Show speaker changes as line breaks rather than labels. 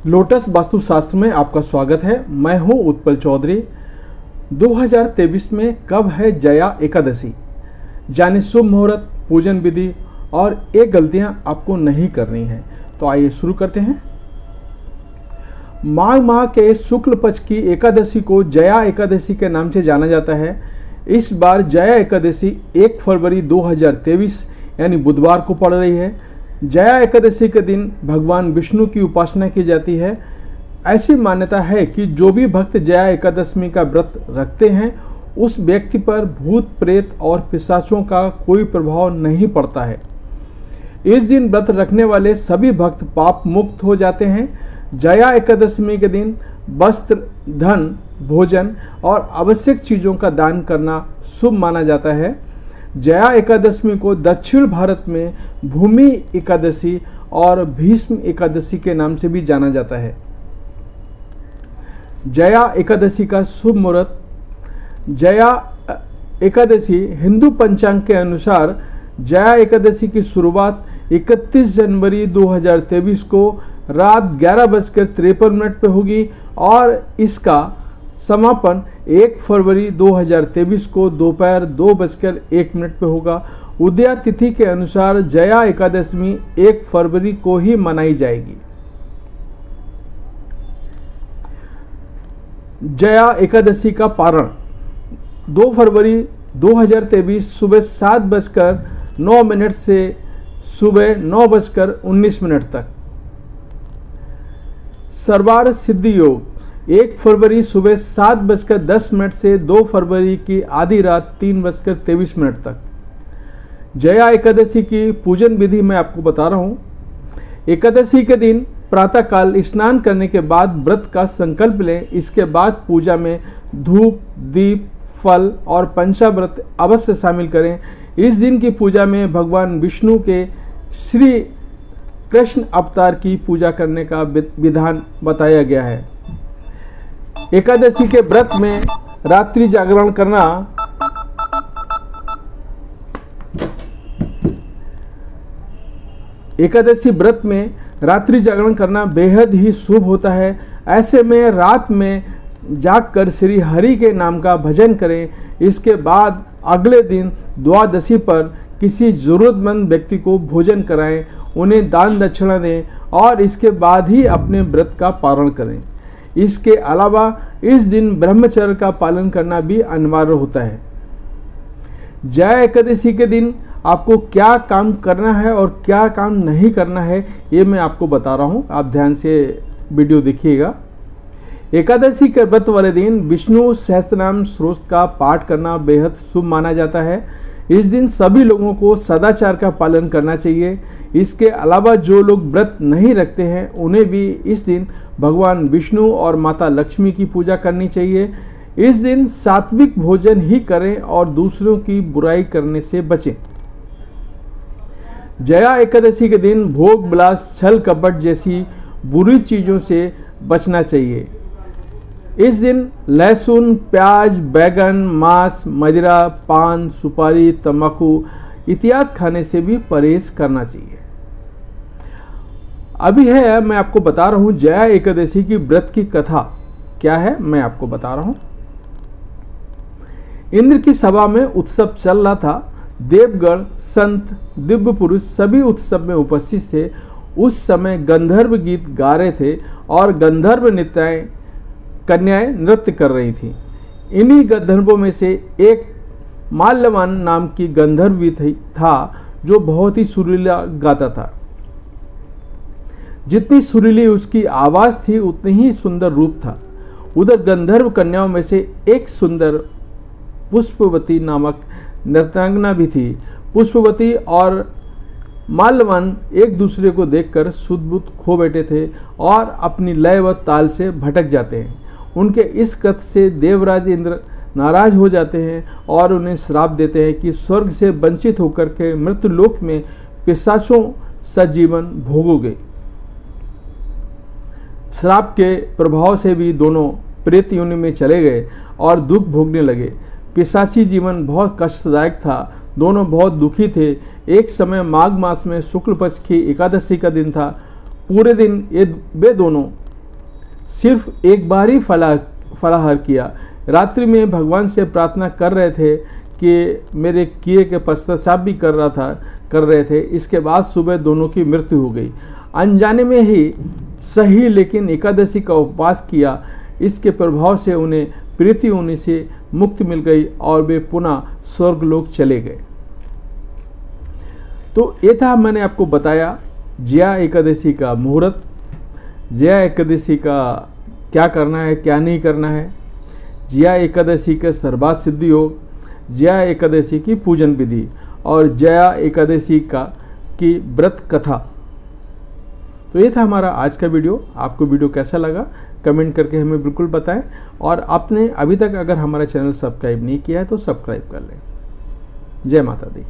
Lotus वास्तुशास्त्र में आपका स्वागत है। मैं हूं उत्पल चौधरी। 2023 में कब है जया एकादशी, जाने शुभ मुहूर्त, पूजन विधि और ये गलतियां आपको नहीं करनी है। तो आइए शुरू करते हैं। माघ माह के शुक्ल पक्ष की एकादशी को जया एकादशी के नाम से जाना जाता है। इस बार जया एकादशी 1 फरवरी 2023 यानी बुधवार को पड़ रही है। जया एकादशी के दिन भगवान विष्णु की उपासना की जाती है। ऐसी मान्यता है कि जो भी भक्त जया एकादशी का व्रत रखते हैं उस व्यक्ति पर भूत प्रेत और पिशाचों का कोई प्रभाव नहीं पड़ता है। इस दिन व्रत रखने वाले सभी भक्त पाप मुक्त हो जाते हैं। जया एकादशी के दिन वस्त्र, धन, भोजन और आवश्यक चीज़ों का दान करना शुभ माना जाता है। जया एकादशी को दक्षिण भारत में भूमि एकादशी और भीष्म एकादशी के नाम से भी जाना जाता है। जया एकादशी का शुभ मुहूर्त। जया एकादशी हिंदू पंचांग के अनुसार जया एकादशी की शुरुआत 31 जनवरी 2023 को रात 11:53 पर होगी और इसका समापन 1 फरवरी 2023 को दोपहर 2:01 पर होगा। उदया तिथि के अनुसार जया एकादशी 1 फरवरी को ही मनाई जाएगी। जया एकादशी का पारण 2 फरवरी 2023 सुबह 7:09 से सुबह 9:19 तक। सर्वार्थ सिद्धि योग 1 फरवरी सुबह 7:10 से 2 फरवरी की आधी रात 3:23 तक। जया एकादशी की पूजन विधि मैं आपको बता रहा हूँ। एकादशी के दिन प्रातःकाल स्नान करने के बाद व्रत का संकल्प लें। इसके बाद पूजा में धूप, दीप, फल और पंचाव्रत अवश्य शामिल करें। इस दिन की पूजा में भगवान विष्णु के श्री कृष्ण अवतार की पूजा करने का विधान बताया गया है। एकादशी के व्रत में रात्रि जागरण करना एकादशी व्रत में रात्रि जागरण करना बेहद ही शुभ होता है। ऐसे में रात में जागकर श्री हरि के नाम का भजन करें। इसके बाद अगले दिन द्वादशी पर किसी जरूरतमंद व्यक्ति को भोजन कराएं, उन्हें दान दक्षिणा दें और इसके बाद ही अपने व्रत का पारण करें। इसके अलावा इस दिन ब्रह्मचर्य का पालन करना भी अनिवार्य होता है। जया एकादशी के दिन आपको क्या काम करना है और क्या काम नहीं करना है ये मैं आपको बता रहा हूँ। आप ध्यान से वीडियो देखिएगा। एकादशी के व्रत वाले दिन विष्णु सहस्त्रनाम स्तोत्र का पाठ करना बेहद शुभ माना जाता है। इस दिन सभी लोगों को सदाचार का पालन करना चाहिए। इसके अलावा जो लोग व्रत नहीं रखते हैं उन्हें भी इस दिन भगवान विष्णु और माता लक्ष्मी की पूजा करनी चाहिए। इस दिन सात्विक भोजन ही करें और दूसरों की बुराई करने से बचें। जया एकादशी के दिन भोग विलास, छल कपट जैसी बुरी चीज़ों से बचना चाहिए। इस दिन लहसुन, प्याज, बैगन, मांस, मदिरा, पान, सुपारी, तंबाकू इत्यादि खाने से भी परहेज करना चाहिए। अभी है मैं आपको बता रहा हूँ जया एकादशी की व्रत की कथा क्या है, मैं आपको बता रहा हूँ। इंद्र की सभा में उत्सव चल रहा था। देवगण, संत, दिव्य पुरुष सभी उत्सव में उपस्थित थे। उस समय गंधर्व गीत गा रहे थे और गंधर्व कन्याएं नृत्य कर रही थीं। इन्हीं गंधर्वों में से एक माल्यवान नाम की गंधर्व भी था जो बहुत ही सुरीला गाता था। जितनी सुरीली उसकी आवाज थी उतनी ही सुंदर रूप था। उधर गंधर्व कन्याओं में से एक सुंदर पुष्पवती नामक नृत्यांगना भी थी। पुष्पवती और माल्यवान एक दूसरे को देखकर सुध-बुध खो बैठे थे और अपनी लय व ताल से भटक जाते हैं। उनके इस कथ से देवराज इंद्र नाराज हो जाते हैं और उन्हें श्राप देते हैं कि स्वर्ग से वंचित होकर के मृत्युलोक में पिशाचों सजीवन भोगोगे। श्राप के प्रभाव से भी दोनों प्रेत योनि में चले गए और दुख भोगने लगे। पिशाची जीवन बहुत कष्टदायक था। दोनों बहुत दुखी थे। एक समय माघ मास में शुक्ल पक्ष की एकादशी का दिन था। पूरे दिन वे दोनों सिर्फ एक बार ही फलाहार किया। रात्रि में भगवान से प्रार्थना कर रहे थे कि मेरे किए के पश्चाताप भी कर रहे थे। इसके बाद सुबह दोनों की मृत्यु हो गई। अनजाने में ही सही लेकिन एकादशी का उपवास किया। इसके प्रभाव से उन्हें प्रीति होने से मुक्ति मिल गई और वे पुनः स्वर्गलोक चले गए। तो ये था, मैंने आपको बताया जया एकादशी का मुहूर्त, जया एकादशी का क्या करना है क्या नहीं करना है, जया एकादशी के सर्वार्थ सिद्धि योग, जया एकादशी की पूजन विधि और जया एकादशी की व्रत कथा। तो ये था हमारा आज का वीडियो। आपको वीडियो कैसा लगा कमेंट करके हमें बिल्कुल बताएं, और आपने अभी तक अगर हमारा चैनल सब्सक्राइब नहीं किया है तो सब्सक्राइब कर लें। जय माता दी।